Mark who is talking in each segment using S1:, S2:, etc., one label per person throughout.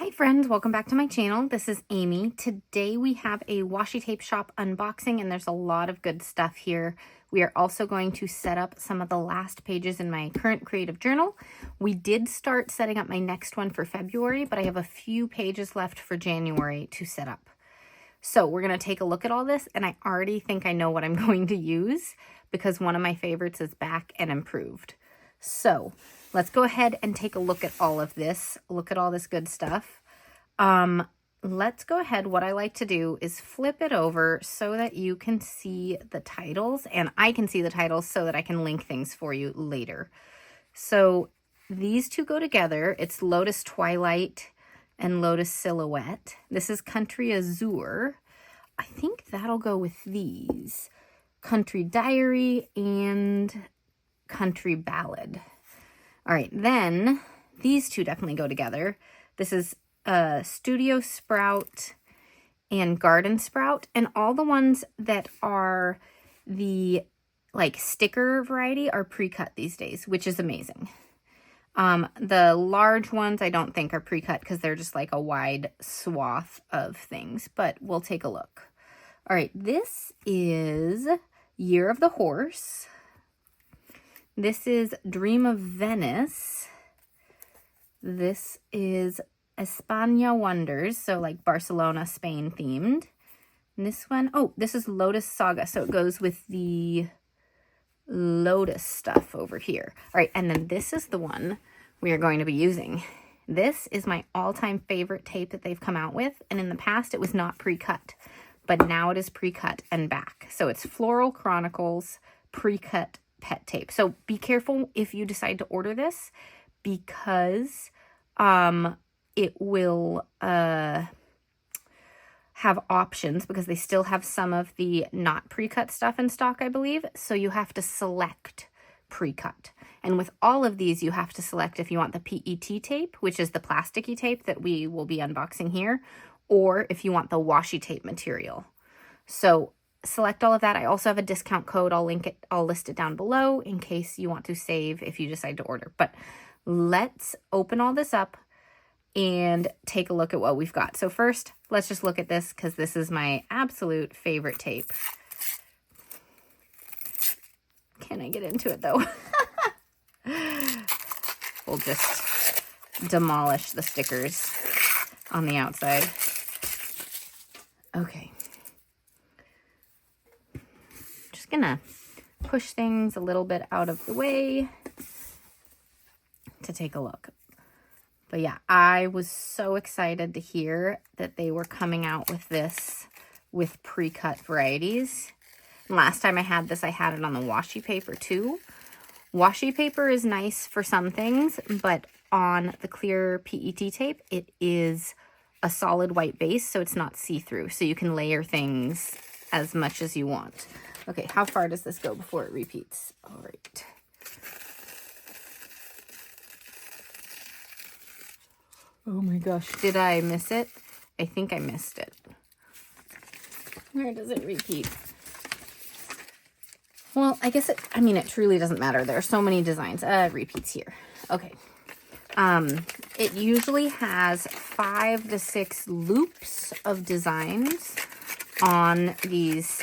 S1: Hi friends, welcome back to my channel. This is Amy. Today we have a Washi Tape Shop unboxing and there's a lot of good stuff here. We are also going to set up some of the last pages in my current creative journal. We did start setting up my next one for February, but I have a few pages left for January to set up. So we're going to take a look at all this, and I already think I know what I'm going to use because one of my favorites is back and improved. So let's go ahead and take a look at all of this. Look at all this good stuff. Let's go ahead. What I like to do is flip it over so that you can see the titles and I can see the titles so that I can link things for you later. So these two go together. It's Lotus Twilight and Lotus Silhouette. This is Country Azure. I think that'll go with these. Country Diary and Country Ballad. All right, then these two definitely go together. This is Studio Sprout and Garden Sprout, and all the ones that are the like sticker variety are pre-cut these days, which is amazing. The large ones I don't think are pre-cut because they're just like a wide swath of things, but we'll take a look. All right, this is Year of the Horse. This is Dream of Venice. This is España Wonders, so like Barcelona, Spain themed. And this one, oh, this is Lotus Saga, so it goes with the Lotus stuff over here. All right, and then this is the one we are going to be using. This is my all-time favorite tape that they've come out with, and in the past it was not pre-cut, but now it is pre-cut and back. So it's Floral Chronicles pre-cut pet tape. So be careful if you decide to order this because it will have options because they still have some of the not pre-cut stuff in stock, I believe. So you have to select pre-cut. And with all of these, you have to select if you want the PET tape, which is the plasticky tape that we will be unboxing here, or if you want the washi tape material. So select all of that. I also have a discount code. I'll list it down below in case you want to save if you decide to order. But let's open all this up and take a look at what we've got. So first, let's just look at this because this is my absolute favorite tape. Can I get into it though? We'll just demolish the stickers on the outside. Okay. Just gonna push things a little bit out of the way to take a look. But yeah, I was so excited to hear that they were coming out with this with pre-cut varieties. Last time I had this, I had it on the washi paper too. Washi paper is nice for some things, but on the clear PET tape, it is a solid white base, so it's not see-through. So you can layer things as much as you want. Okay, how far does this go before it repeats? All right. Oh my gosh, did I miss it? I think I missed it. Where does it repeat? Well, I guess it truly doesn't matter. There are so many designs. It repeats here. Okay. It usually has 5 to 6 loops of designs on these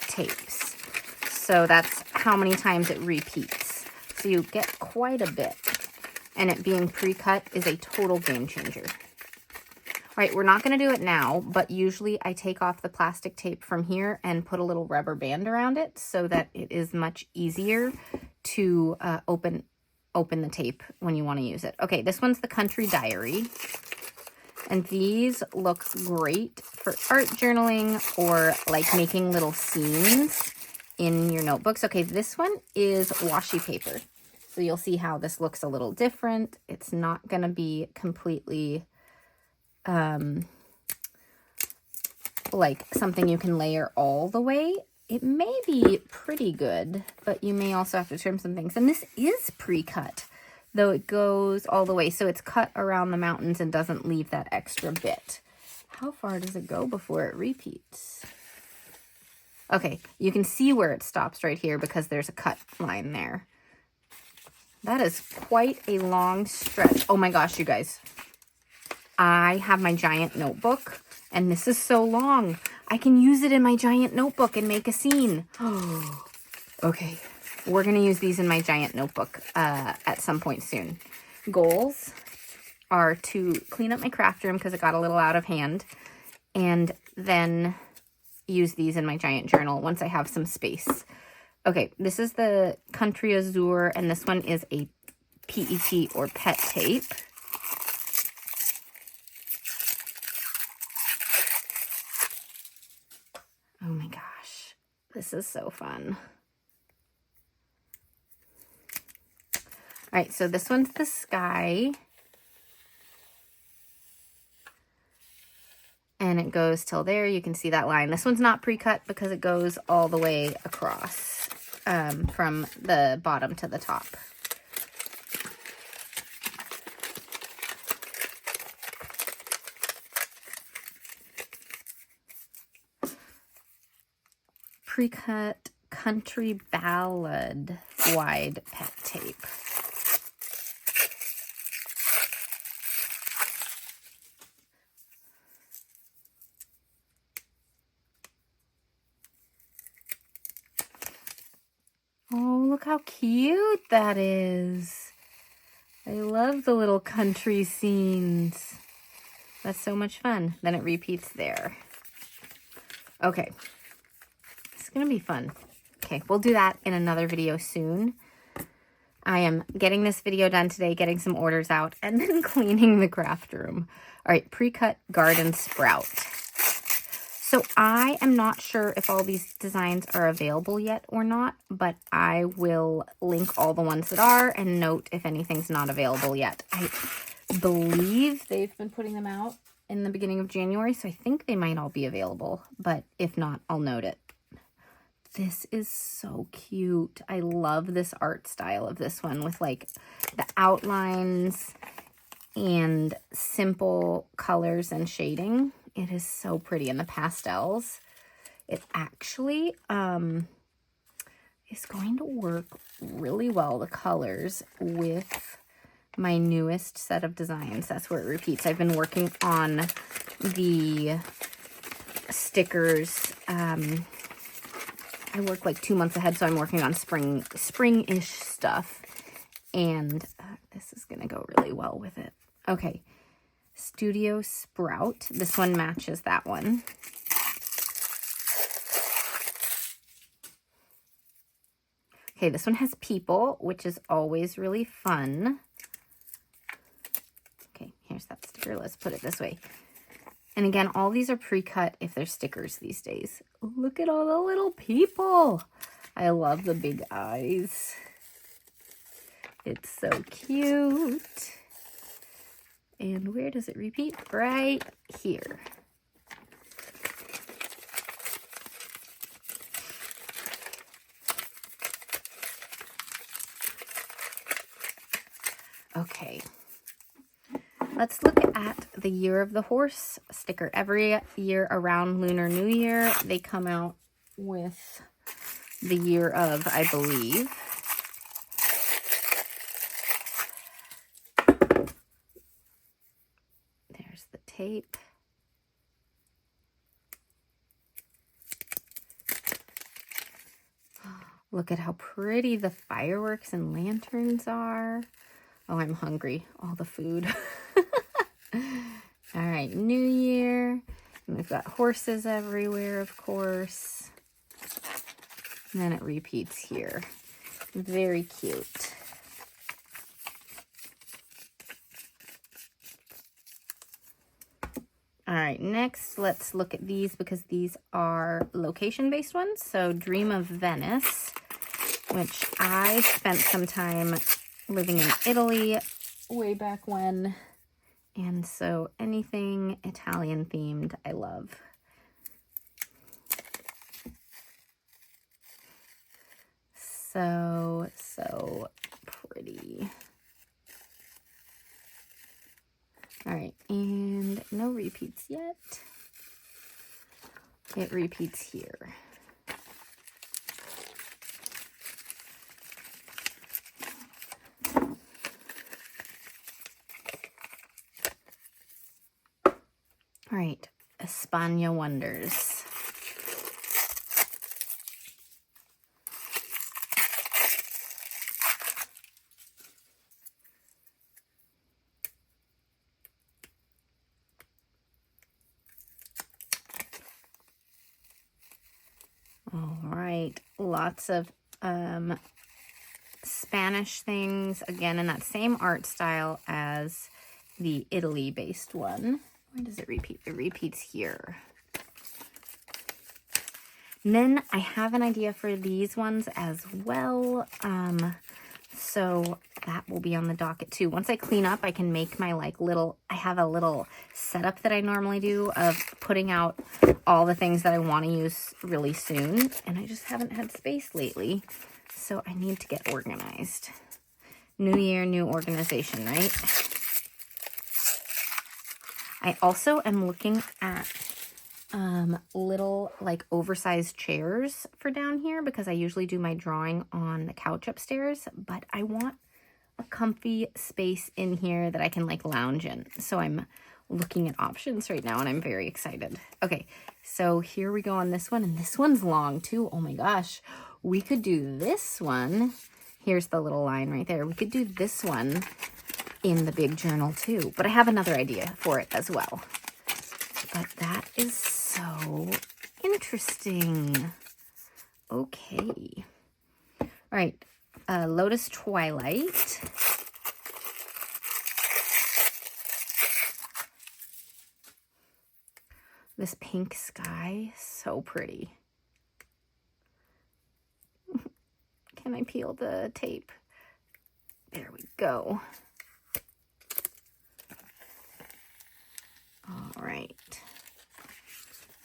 S1: tapes. So that's how many times it repeats. So you get quite a bit. And it being pre-cut is a total game changer. All right, we're not going to do it now, but usually I take off the plastic tape from here and put a little rubber band around it so that it is much easier to open the tape when you want to use it. Okay, this one's the Country Diary. And these look great for art journaling or like making little scenes in your notebooks. Okay, this one is washi paper. So you'll see how this looks a little different. It's not going to be completely like something you can layer all the way. It may be pretty good, but you may also have to trim some things. And this is pre-cut, though it goes all the way. So it's cut around the mountains and doesn't leave that extra bit. How far does it go before it repeats? Okay, you can see where it stops right here because there's a cut line there. That is quite a long stretch. Oh my gosh, you guys. I have my giant notebook, and this is so long. I can use it in my giant notebook and make a scene. Oh, okay. We're going to use these in my giant notebook at some point soon. Goals are to clean up my craft room because it got a little out of hand, and then use these in my giant journal once I have some space. Okay, this is the Country Azure, and this one is a PET or PET tape. Oh my gosh, this is so fun. All right, so this one's the sky. And it goes till there. You can see that line. This one's not pre-cut because it goes all the way across from the bottom to the top. Pre-cut country ballad wide pet tape. Oh, look how cute that is. I love the little country scenes. That's so much fun. Then it repeats there. Okay. It's going to be fun. Okay, we'll do that in another video soon. I am getting this video done today, getting some orders out, and then cleaning the craft room. All right, pre-cut garden sprout. So I am not sure if all these designs are available yet or not, but I will link all the ones that are and note if anything's not available yet. I believe they've been putting them out in the beginning of January, so I think they might all be available, but if not, I'll note it. This is so cute. I love this art style of this one with like the outlines and simple colors and shading. It is so pretty. And the pastels, it actually is going to work really well, the colors, with my newest set of designs. That's where it repeats. I've been working on the stickers. I work like 2 months ahead, so I'm working on spring-ish stuff. And this is going to go really well with it. Okay. Studio Sprout. This one matches that one. Okay, this one has people, which is always really fun. Okay, here's that sticker. Let's put it this way. And again, all these are pre-cut if they're stickers these days. Look at all the little people. I love the big eyes. It's so cute. And where does it repeat? Right here. Okay. Let's look at the Year of the Horse sticker. Every year around Lunar New Year, they come out with the year of, I believe. The tape. Look at how pretty the fireworks and lanterns are. Oh, I'm hungry. All the food. All right, New Year. And we've got horses everywhere, of course. And then it repeats here. Very cute. All right, next, let's look at these because these are location-based ones. So Dream of Venice, which I spent some time living in Italy way back when. And so anything Italian themed, I love. So pretty. All right, and no repeats yet. It repeats here. All right, España Wonders. All right, lots of Spanish things, again in that same art style as the Italy-based one. Why does it repeat? It repeats here. And then I have an idea for these ones as well. So that will be on the docket too. Once I clean up, I can make my I have a little setup that I normally do of putting out all the things that I want to use really soon. And I just haven't had space lately. So I need to get organized. New year, new organization, right? I also am looking at little oversized chairs for down here because I usually do my drawing on the couch upstairs, but I want a comfy space in here that I can lounge in. So I'm looking at options right now and I'm very excited. Okay, so here we go on this one, and this one's long too. Oh my gosh, we could do this one. Here's the little line right there. We could do this one in the big journal too, but I have another idea for it as well. But that is so interesting. Okay. All right. Lotus Twilight. This pink sky, so pretty. Can I peel the tape? There we go. All right.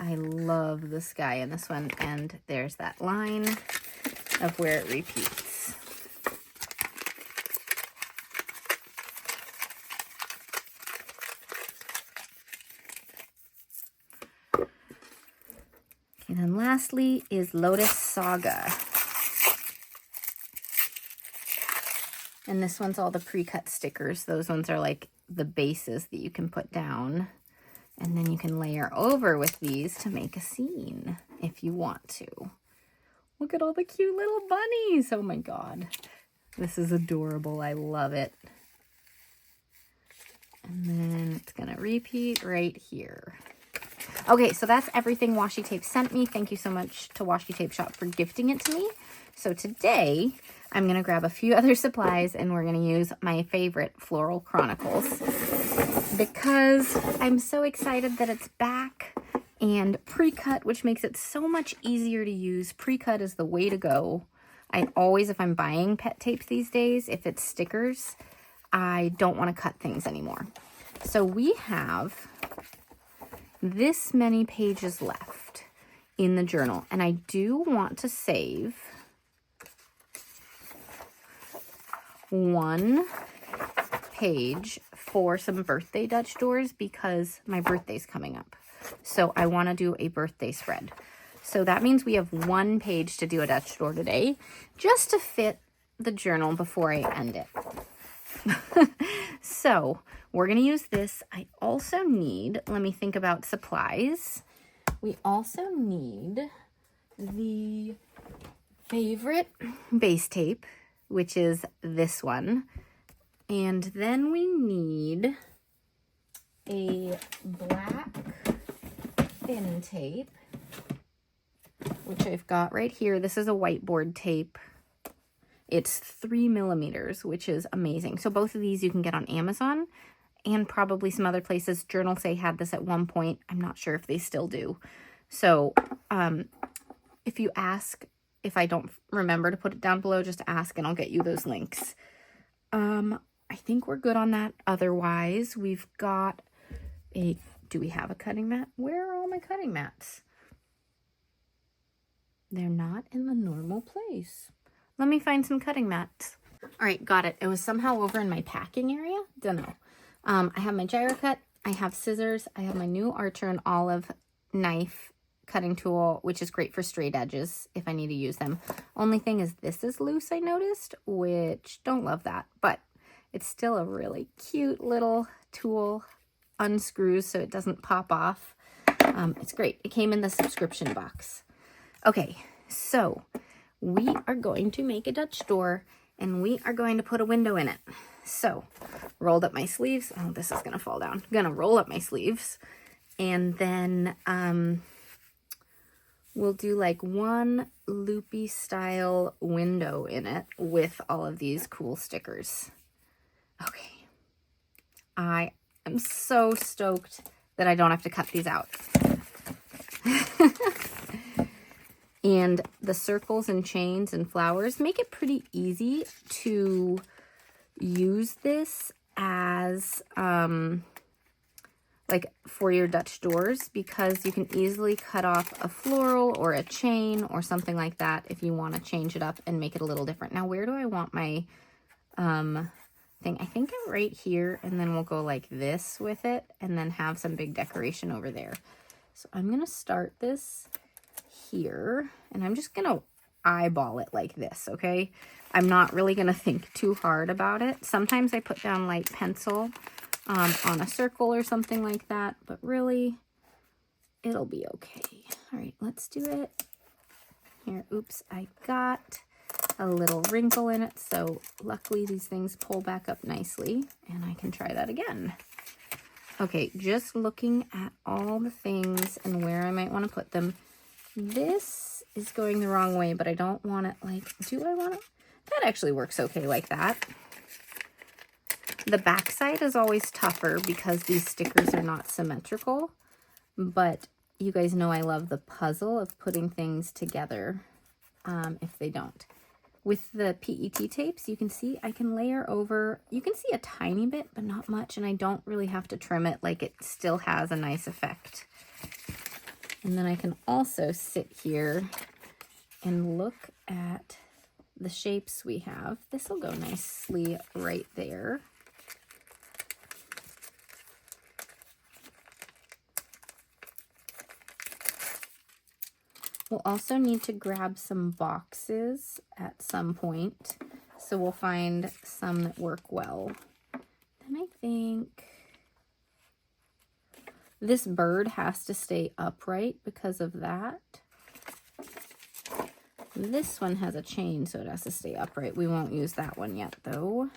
S1: I love the sky in this one, and there's that line of where it repeats. Okay, then lastly is Lotus Saga. And this one's all the pre-cut stickers. Those ones are like the bases that you can put down. And then you can layer over with these to make a scene if you want to. Look at all the cute little bunnies. Oh my God. This is adorable. I love it. And then it's going to repeat right here. Okay, so that's everything Washi Tape sent me. Thank you so much to Washi Tape Shop for gifting it to me. So today, I'm going to grab a few other supplies and we're going to use my favorite Floral Chronicles because I'm so excited that it's back and pre-cut, which makes it so much easier to use. Pre-cut is the way to go. I always, if I'm buying pet tapes these days, if it's stickers, I don't want to cut things anymore. So we have this many pages left in the journal, and I do want to save one page for some birthday Dutch doors because my birthday's coming up. So I want to do a birthday spread. So that means we have one page to do a Dutch door today just to fit the journal before I end it. So we're going to use this. I also need, let me think about supplies. We also need the favorite base tape, which is this one. And then we need a black thin tape, which I've got right here. This is a whiteboard tape. It's 3 millimeters, which is amazing. So both of these you can get on Amazon and probably some other places. Journal Say had this at one point. I'm not sure if they still do. So if you ask, if I don't remember to put it down below, just ask and I'll get you those links. I think we're good on that. Otherwise, we've got a, do we have a cutting mat? Where are all my cutting mats? They're not in the normal place. Let me find some cutting mats. All right, got it. It was somehow over in my packing area. Don't know. I have my gyro cut. I have scissors. I have my new Archer and Olive knife cutting tool, which is great for straight edges if I need to use them. Only thing is this is loose, I noticed, which don't love that, but it's still a really cute little tool. unscrews so it doesn't pop off. It's great. It came in the subscription box. Okay, so we are going to make a Dutch door, and we are going to put a window in it. So, rolled up my sleeves. Oh, this is going to fall down. I'm going to roll up my sleeves, and then we'll do like one loopy style window in it with all of these cool stickers. Okay. I am so stoked that I don't have to cut these out. And the circles and chains and flowers make it pretty easy to use this as like for your Dutch doors, because you can easily cut off a floral or a chain or something like that if you want to change it up and make it a little different. Now, where do I want my thing? I think I'm right here, and then we'll go like this with it and then have some big decoration over there. So I'm going to start this here, and I'm just going to eyeball it like this, okay? I'm not really going to think too hard about it. Sometimes I put down light pencil on a circle or something like that, but really, it'll be okay. All right, let's do it. Here, oops, I got a little wrinkle in it, so luckily these things pull back up nicely, and I can try that again. Okay, just looking at all the things and where I might want to put them. This is going the wrong way, but I don't want it like, do I want it? That actually works okay like that. The back side is always tougher because these stickers are not symmetrical, but you guys know I love the puzzle of putting things together if they don't. With the PET tapes, you can see I can layer over, you can see a tiny bit, but not much, and I don't really have to trim it, like it still has a nice effect. And then I can also sit here and look at the shapes we have. This will go nicely right there. We'll also need to grab some boxes at some point, so we'll find some that work well. Then I think this bird has to stay upright because of that. This one has a chain, so it has to stay upright. We won't use that one yet, though.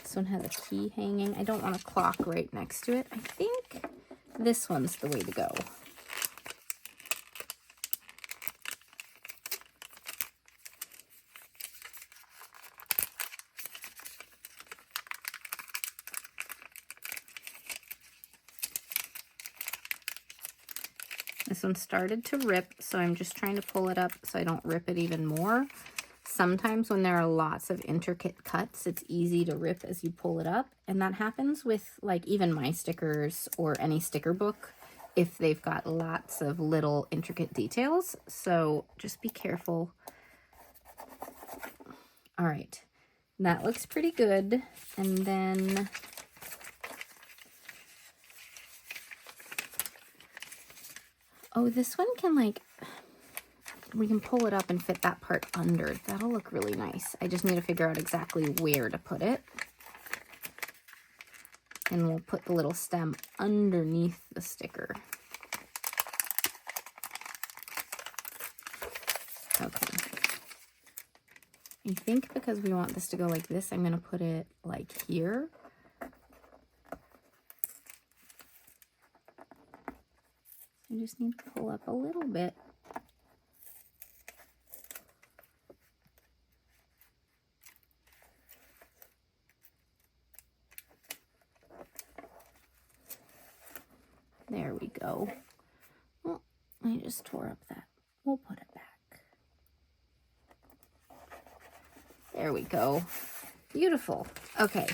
S1: This one has a key hanging. I don't want a clock right next to it. I think this one's the way to go. This one started to rip, so I'm just trying to pull it up so I don't rip it even more. Sometimes when there are lots of intricate cuts, it's easy to rip as you pull it up. And that happens with like even my stickers or any sticker book if they've got lots of little intricate details. So just be careful. All right, that looks pretty good. And then oh, this one can like, we can pull it up and fit that part under. That'll look really nice. I just need to figure out exactly where to put it. And we'll put the little stem underneath the sticker. Okay. I think because we want this to go like this, I'm going to put it like here. I just need to pull up a little bit. There we go. Oh, I just tore up that. We'll put it back. There we go. Beautiful. Okay.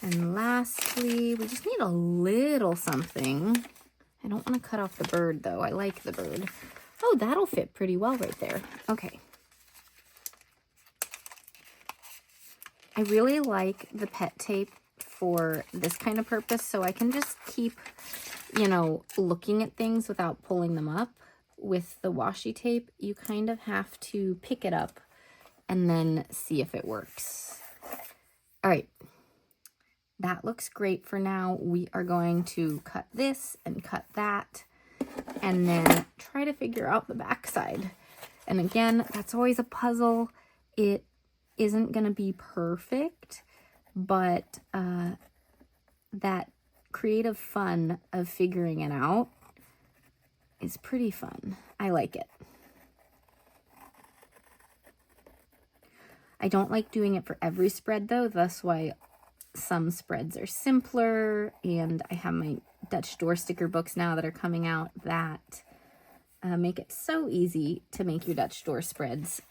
S1: And lastly, we just need a little something. I don't want to cut off the bird, though. I like the bird. Oh, that'll fit pretty well right there. Okay. I really like the pet tape for this kind of purpose, so I can just keep, you know, looking at things without pulling them up. With the washi tape, you kind of have to pick it up and then see if it works. All right. that looks great for now. We are going to cut this and cut that and then try to figure out the back side. And again, that's always a puzzle. It isn't going to be perfect, but that creative fun of figuring it out is pretty fun. I like it. I don't like doing it for every spread though. That's why some spreads are simpler, and I have my Dutch door sticker books now that are coming out that make it so easy to make your Dutch door spreads,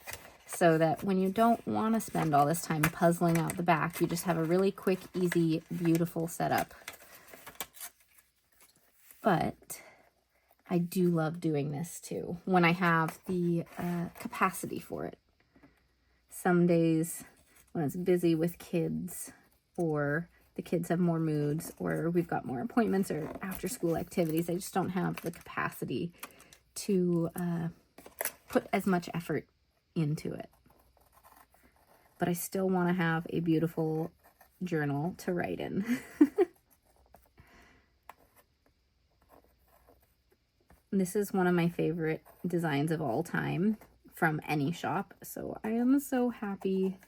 S1: so that when you don't want to spend all this time puzzling out the back, you just have a really quick, easy, beautiful setup. But I do love doing this too when I have the capacity for it. Some days when it's busy with kids, or the kids have more moods, or we've got more appointments or after school activities, I just don't have the capacity to put as much effort into it. But I still want to have a beautiful journal to write in. This is one of my favorite designs of all time from any shop, so I am so happy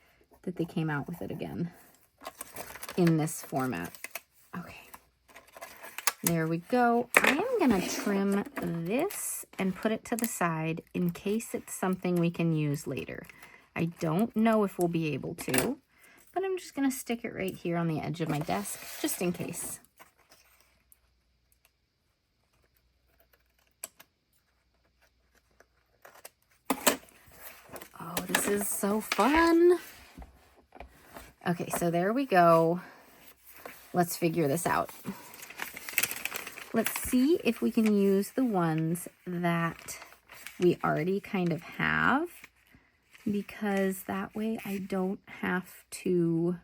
S1: that they came out with it again in this format. Okay, there we go. I am gonna trim this and put it to the side in case it's something we can use later. I don't know if we'll be able to, but I'm just gonna stick it right here on the edge of my desk just in case. Oh, this is so fun. Okay, so there we go. Let's figure this out. Let's see if we can use the ones that we already kind of have, because that way I don't have to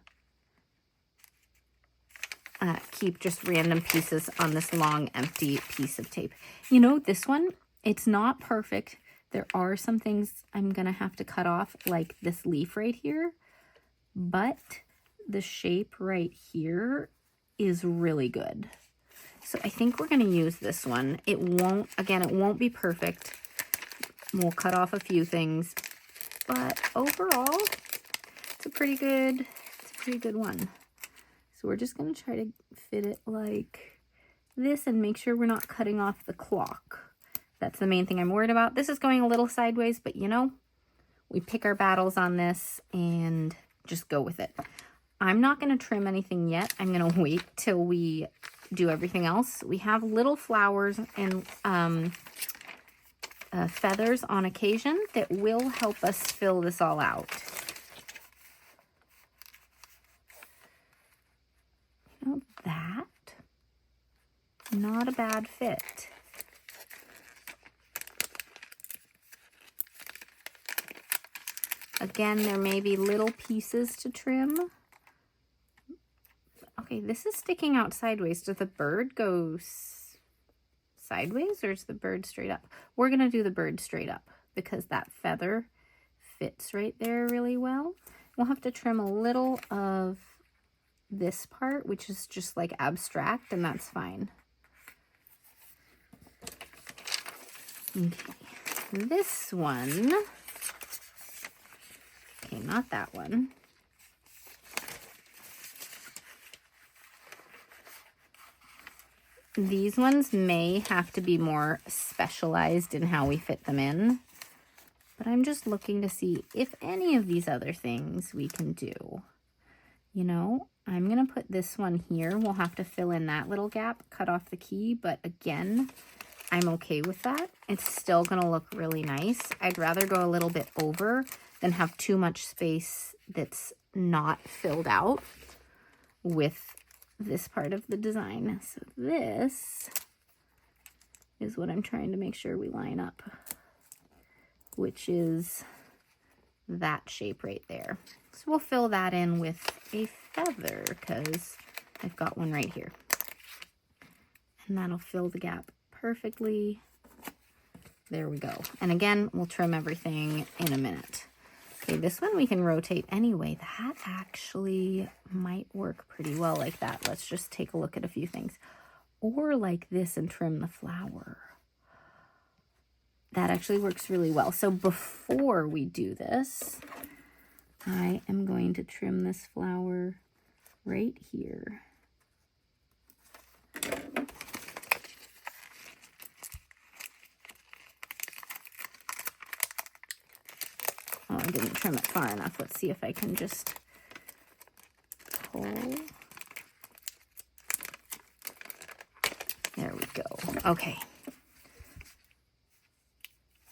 S1: keep just random pieces on this long, empty piece of tape. You know, this one, it's not perfect. There are some things I'm gonna have to cut off, like this leaf right here, but the shape right here is really good. So I think we're going to use this one. It won't be perfect. We'll cut off a few things, but overall, it's a pretty good one. So we're just going to try to fit it like this and make sure we're not cutting off the clock. That's the main thing I'm worried about. This is going a little sideways, but you know, we pick our battles on this and just go with it. I'm not going to trim anything yet. I'm going to wait till we do everything else. We have little flowers and feathers on occasion that will help us fill this all out. You know, that, not a bad fit. Again, there may be little pieces to trim. Okay, this is sticking out sideways. Does the bird go sideways or is the bird straight up? We're going to do the bird straight up because that feather fits right there really well. We'll have to trim a little of this part, which is just like abstract, and that's fine. Okay, this one. Okay, not that one. These ones may have to be more specialized in how we fit them in, but I'm just looking to see if any of these other things we can do. You know, I'm going to put this one here. We'll have to fill in that little gap, cut off the key, but again, I'm okay with that. It's still going to look really nice. I'd rather go a little bit over than have too much space that's not filled out with this part of the design. So this is what I'm trying to make sure we line up, which is that shape right there. So we'll fill that in with a feather because I've got one right here. And that'll fill the gap perfectly. There we go. And again, we'll trim everything in a minute. Okay, this one we can rotate anyway. That actually might work pretty well like that. Let's just take a look at a few things. Or like this and trim the flower. That actually works really well. So before we do this, I am going to trim this flower right here. Oh, I didn't trim it far enough. Let's see if I can just pull. There we go. Okay.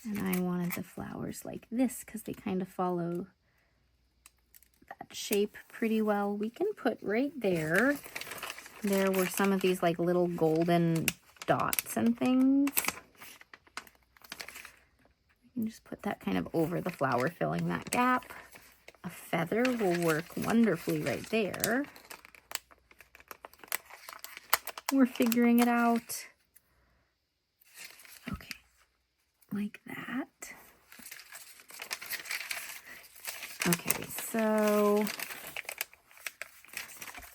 S1: And I wanted the flowers like this because they kind of follow that shape pretty well. We can put right there. There were some of these like little golden dots and things. You can just put that kind of over the flower, filling that gap. A feather will work wonderfully right there. We're figuring it out. Okay, like that. Okay, so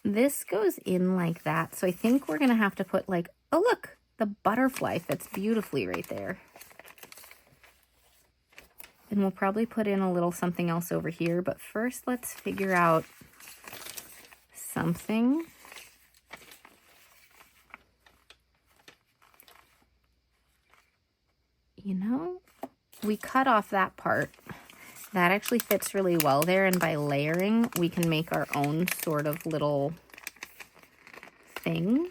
S1: this goes in like that. So I think we're gonna have to put like, oh look, the butterfly fits beautifully right there. And we'll probably put in a little something else over here, but first let's figure out something. You know, we cut off that part. That actually fits really well there, and by layering, we can make our own sort of little thing.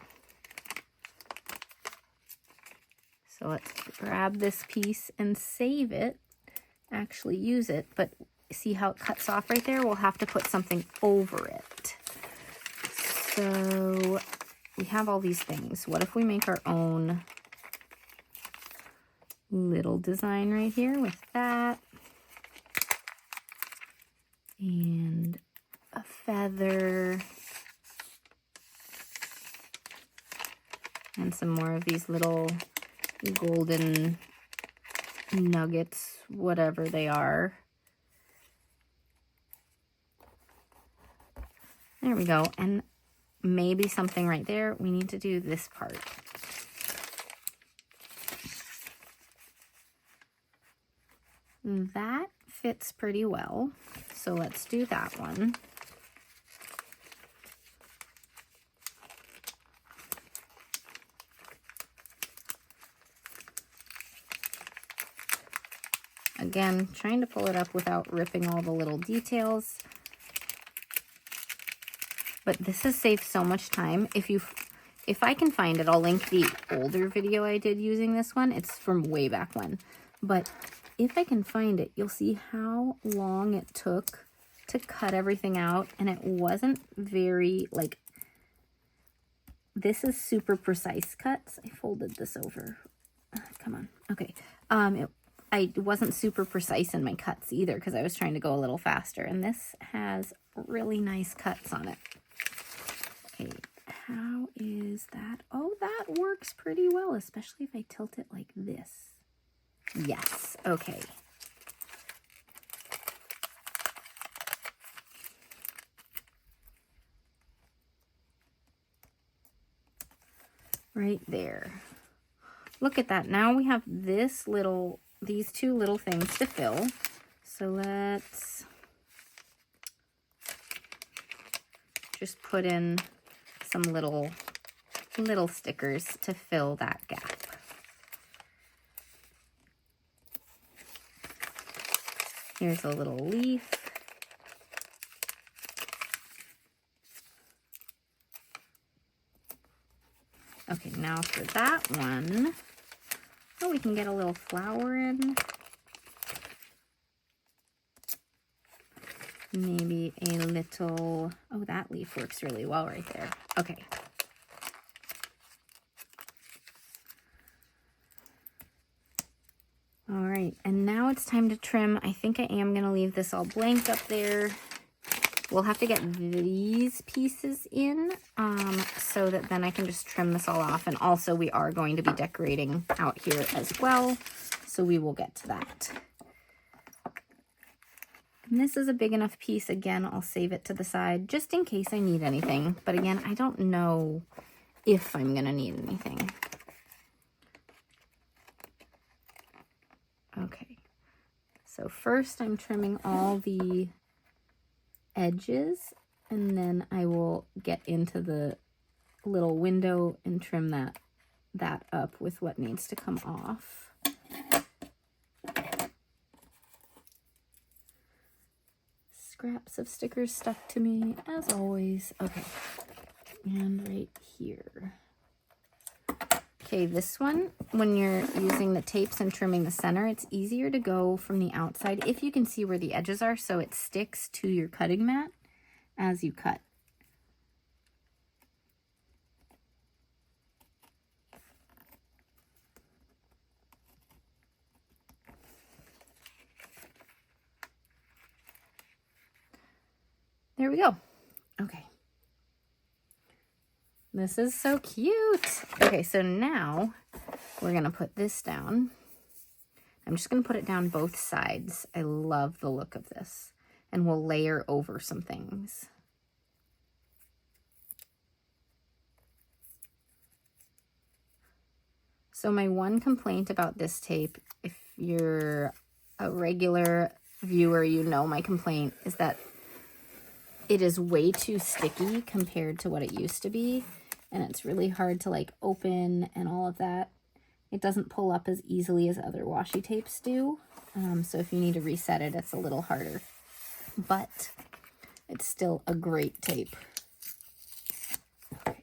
S1: So let's grab this piece and save it. Actually use it, but see how it cuts off right there? We'll have to put something over it. So we have all these things. What if we make our own little design right here with that? And a feather. And some more of these little golden nuggets, whatever they are. There we go. And maybe something right there. We need to do this part. That fits pretty well. So let's do that one. Again, trying to pull it up without ripping all the little details. But this has saved so much time. If I can find it, I'll link the older video I did using this one. It's from way back when. But if I can find it, you'll see how long it took to cut everything out. And it wasn't very, like, this is super precise cuts. I folded this over. Come on. Okay. I wasn't super precise in my cuts either because I was trying to go a little faster. And this has really nice cuts on it. Okay, how is that? Oh, that works pretty well, especially if I tilt it like this. Yes, okay. Right there. Look at that. Now we have these two little things to fill. So let's just put in some little stickers to fill that gap. Here's a little leaf. Okay, now for that one, oh, we can get a little flower in. Maybe a little, oh, that leaf works really well right there. Okay. All right, and now it's time to trim. I think I am gonna leave this all blank up there. We'll have to get these pieces in so that then I can just trim this all off. And also we are going to be decorating out here as well. So we will get to that. And this is a big enough piece. Again, I'll save it to the side just in case I need anything. But again, I don't know if I'm going to need anything. Okay. So first I'm trimming all the edges, and then I will get into the little window and trim that up with what needs to come off. Scraps of stickers stuck to me as always. Okay, and right here. Okay, this one, when you're using the tapes and trimming the center, it's easier to go from the outside if you can see where the edges are, so it sticks to your cutting mat as you cut. There we go. Okay. This is so cute. Okay, so now we're gonna put this down. I'm just gonna put it down both sides. I love the look of this. And we'll layer over some things. So my one complaint about this tape, if you're a regular viewer, you know my complaint, is that it is way too sticky compared to what it used to be. And it's really hard to like open and all of that. It doesn't pull up as easily as other washi tapes do. So if you need to reset it, it's a little harder. But it's still a great tape. Okay.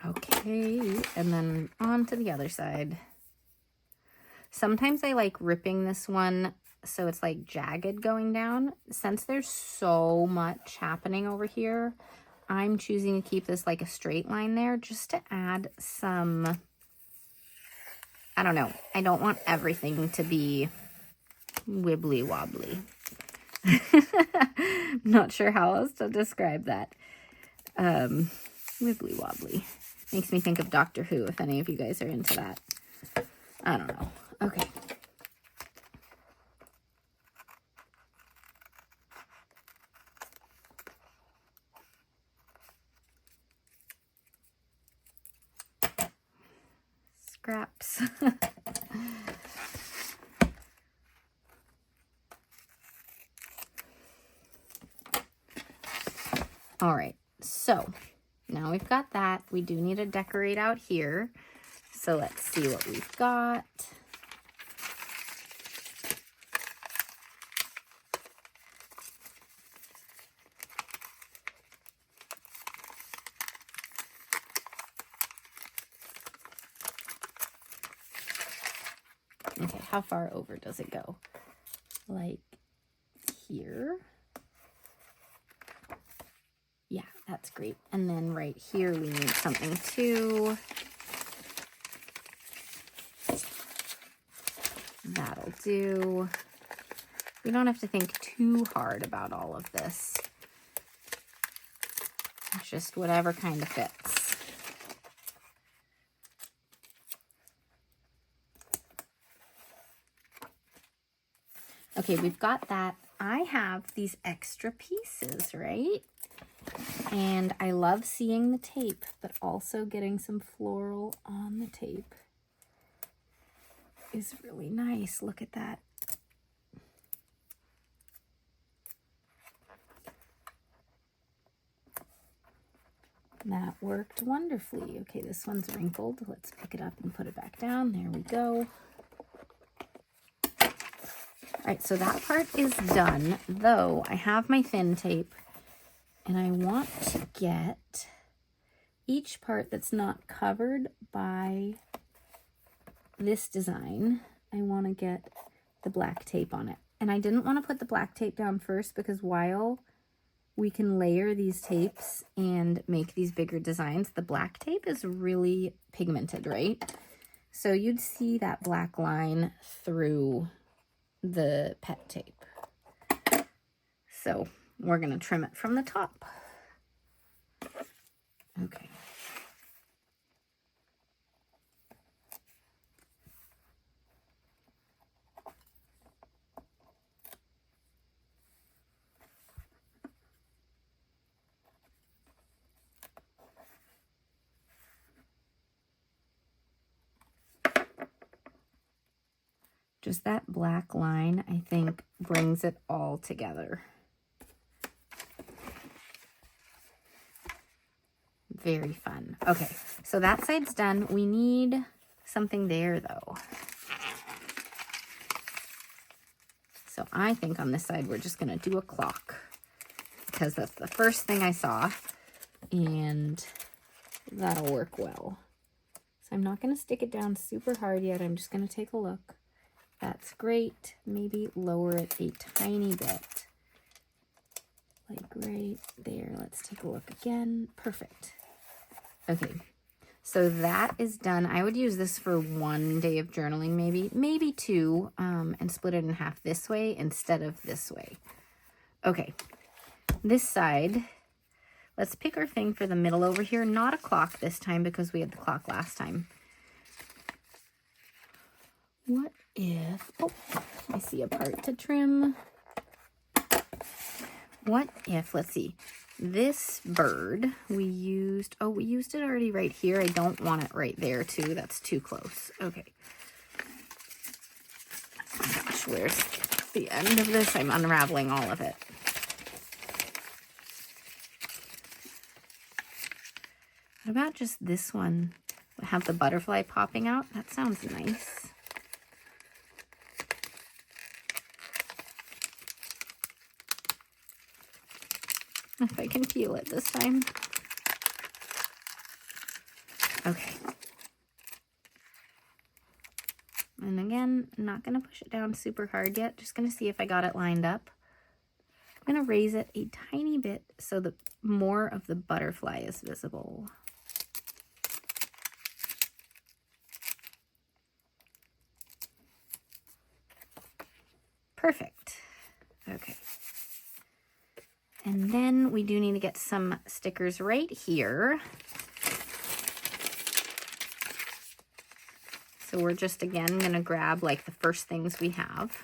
S1: Okay, and then on to the other side. Sometimes I like ripping this one so it's like jagged going down. Since there's so much happening over here, I'm choosing to keep this like a straight line there just to add some, I don't know. I don't want everything to be wibbly wobbly. Not sure how else to describe that. Wibbly wobbly. Makes me think of Doctor Who, if any of you guys are into that. I don't know. Okay. Scraps. All right, so now we've got that. We do need to decorate out here. So let's see what we've got. Okay, how far over does it go? Like here. Yeah, that's great. And then right here we need something too. That'll do. We don't have to think too hard about all of this. It's just whatever kind of fits. Okay, we've got that. I have these extra pieces, right? And I love seeing the tape, but also getting some floral on the tape is really nice. Look at that. That worked wonderfully. Okay, this one's wrinkled. Let's pick it up and put it back down. There we go. All right, so that part is done, though I have my thin tape, and I want to get each part that's not covered by this design. I want to get the black tape on it. And I didn't want to put the black tape down first because while we can layer these tapes and make these bigger designs, the black tape is really pigmented, right? So you'd see that black line through the pet tape. So we're going to trim it from the top. Okay. Just that black line, I think, brings it all together. Very fun. Okay, so that side's done. We need something there, though. So I think on this side, we're just going to do a clock, because that's the first thing I saw, and that'll work well. So I'm not going to stick it down super hard yet. I'm just going to take a look. That's great. Maybe lower it a tiny bit. Like right there. Let's take a look again. Perfect. Okay, so that is done. I would use this for 1 day of journaling, maybe 2, and split it in half this way instead of this way. Okay, this side, let's pick our thing for the middle over here. Not a clock this time because we had the clock last time. What if, oh, I see a part to trim. What if, let's see, this bird we used, oh, we used it already right here. I don't want it right there too. That's too close. Okay. Oh my gosh, where's the end of this? I'm unraveling all of it. What about just this one? Have the butterfly popping out? That sounds nice. If I can peel it this time. Okay. And again, I'm not going to push it down super hard yet. Just going to see if I got it lined up. I'm going to raise it a tiny bit so that more of the butterfly is visible. Perfect. Okay. And then we do need to get some stickers right here. So we're just, again, going to grab like the first things we have.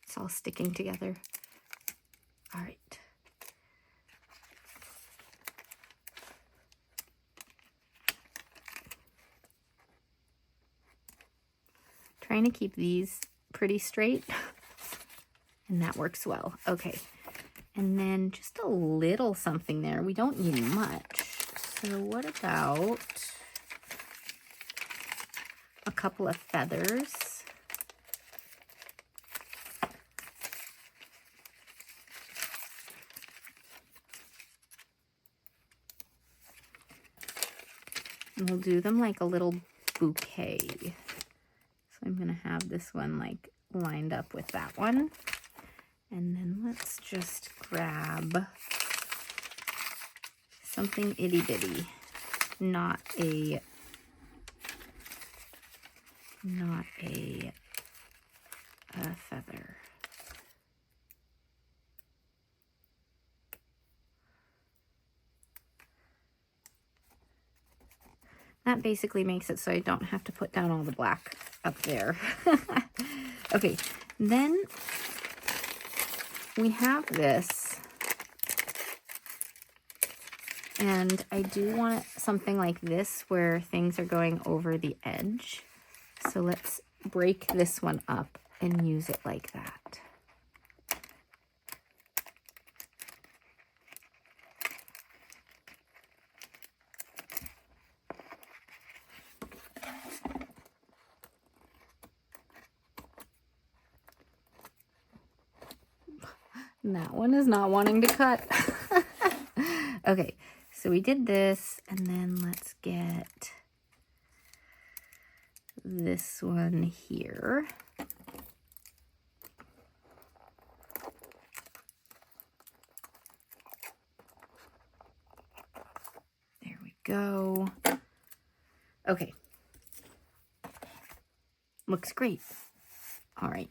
S1: It's all sticking together. All right. Trying to keep these pretty straight, and that works well. Okay, and then just a little something there. We don't need much. So what about a couple of feathers? And we'll do them like a little bouquet. So I'm going to have this one like lined up with that one. And then let's just grab something itty bitty, not a feather. That basically makes it so I don't have to put down all the black up there. Okay, then we have this, and I do want something like this where things are going over the edge. So let's break this one up and use it like that. And that one is not wanting to cut. Okay, so we did this, and then let's get this one here. go. Okay. Looks great. All right.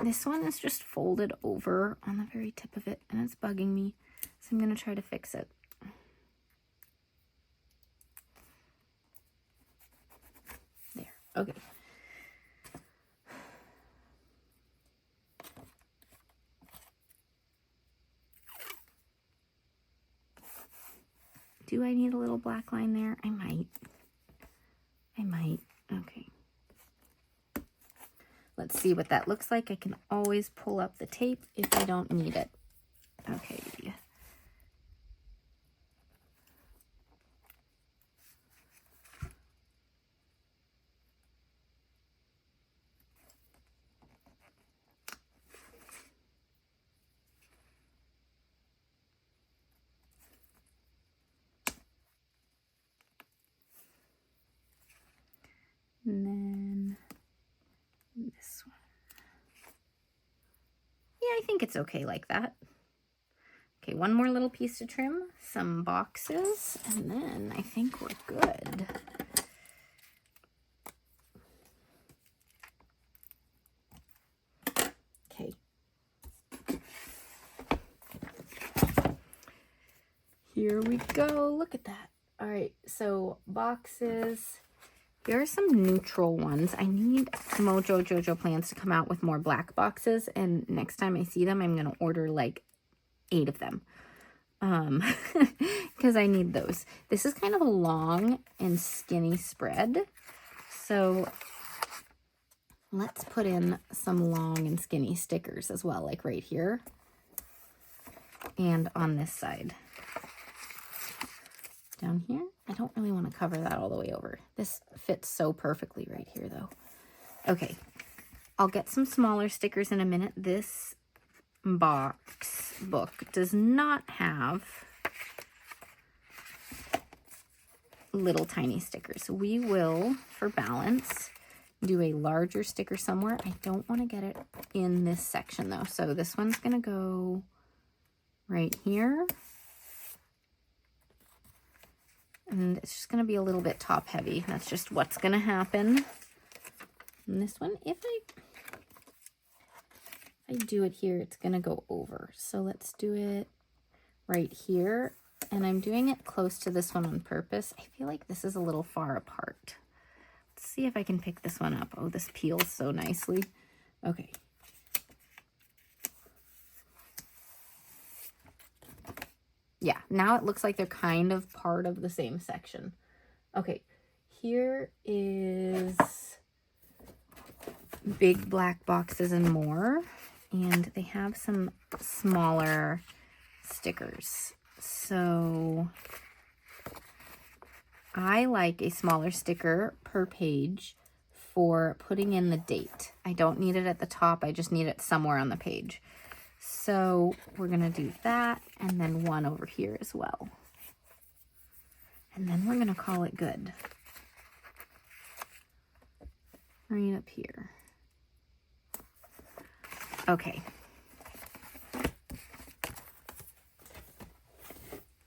S1: This one is just folded over on the very tip of it, and it's bugging me. So I'm going to try to fix it. There. Okay. Do I need a little black line there? I might. Okay. Let's see what that looks like. I can always pull up the tape if I don't need it. Okay. And then this one. Yeah, I think it's okay like that. Okay, one more little piece to trim, some boxes, and then I think we're good. Okay. Here we go. Look at that. All right, so boxes. Here are some neutral ones. I need Mojo Jojo plants to come out with more black boxes, and next time I see them, I'm going to order like 8 of them because I need those. This is kind of a long and skinny spread, so let's put in some long and skinny stickers as well, like right here and on this side. Down here, I don't really want to cover that all the way over. This fits so perfectly right here though. Okay, I'll get some smaller stickers in a minute. This book does not have little tiny stickers. We will, for balance, do a larger sticker somewhere. I don't want to get it in this section though. So this one's going to go right here. And it's just going to be a little bit top heavy. That's just what's going to happen. And this one, if I do it here, it's going to go over. So let's do it right here. And I'm doing it close to this one on purpose. I feel like this is a little far apart. Let's see if I can pick this one up. Oh, this peels so nicely. Okay. Yeah, now it looks like they're kind of part of the same section. Okay, here is big black boxes and more, and they have some smaller stickers. So I like a smaller sticker per page for putting in the date. I don't need it at the top, I just need it somewhere on the page. So we're going to do that, and then one over here as well. And then we're going to call it good. Right up here. Okay.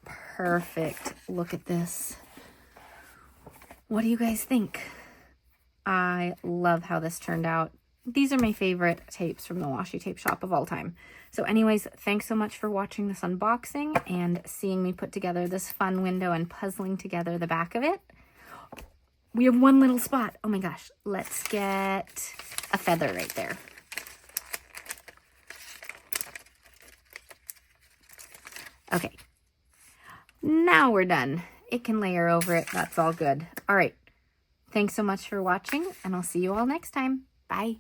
S1: Perfect. Look at this. What do you guys think? I love how this turned out. These are my favorite tapes from the Washi Tape Shop of all time. So anyways, thanks so much for watching this unboxing and seeing me put together this fun window and puzzling together the back of it. We have one little spot. Oh my gosh. Let's get a feather right there. Okay. Now we're done. It can layer over it. That's all good. All right. Thanks so much for watching, and I'll see you all next time. Bye.